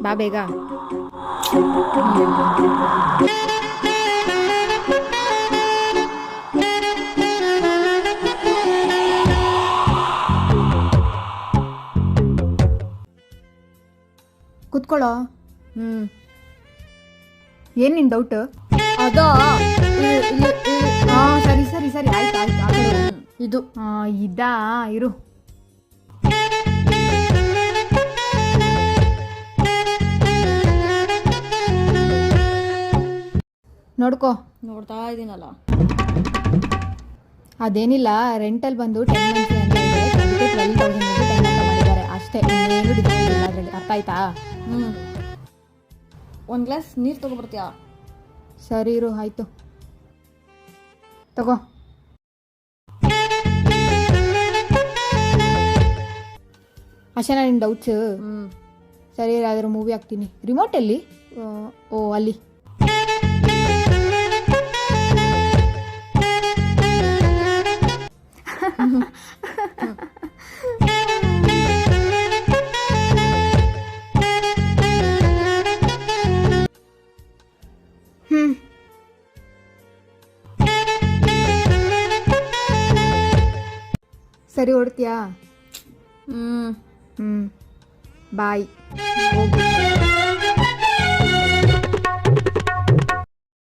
ಬಾ ಬೇಗ. ಕುತ್ಕೊಳ್ಳೋ. ಏನು ನಿನ್ನ ಡೌಟ್? ಅದಾ ಹಾಂ ಸರಿ ಸರಿ ಸರಿ ಆಯ್ತು ಆಯ್ತು ಆ ಕಡೆ ಹೋಗು. ಇದು ಇದಾ ಇರು. ನೋಡ್ಕೋ. ನೋಡ್ತಾ ಇದ್ದೀನಲ್ಲ. ಅದೇನಿಲ್ಲ, ರೆಂಟಲ್ಲಿ ಬಂದು 10 ಮಂತ್ಸ್ ಅಂತ ಇದೆ, ಅದಕ್ಕೆ 12,000 10 ಅಂತ ಮಾಡಿದ್ದಾರೆ ಅಷ್ಟೇ, ಇನ್ನೇನು ಡಿಫ್ರೆಂಟ್ ಇಲ್ಲ ಅದರಲ್ಲಿ. ಅರ್ಥ ಆಯ್ತಾ? ಒಂದು ಗ್ಲಾಸ್ ನೀರು ತೊಗೊಬರ್ತೀಯಾ? ಸರಿ ಇರು, ಆಯಿತು ತಗೋ. ಅಷ್ಟೇನಾ ನಿನ್ನ ಡೌಟ್ಸ್? ಸರಿ ಯಾವ್ದಾದ್ರು ಮೂವಿ ಹಾಕ್ತೀನಿ. ರಿಮೋಟಲ್ಲಿ? ಓ ಅಲ್ಲಿ. ಸರಿ ಹೊಡ್ತೀಯಾ? ಬಾಯ್. ಹೋಗು.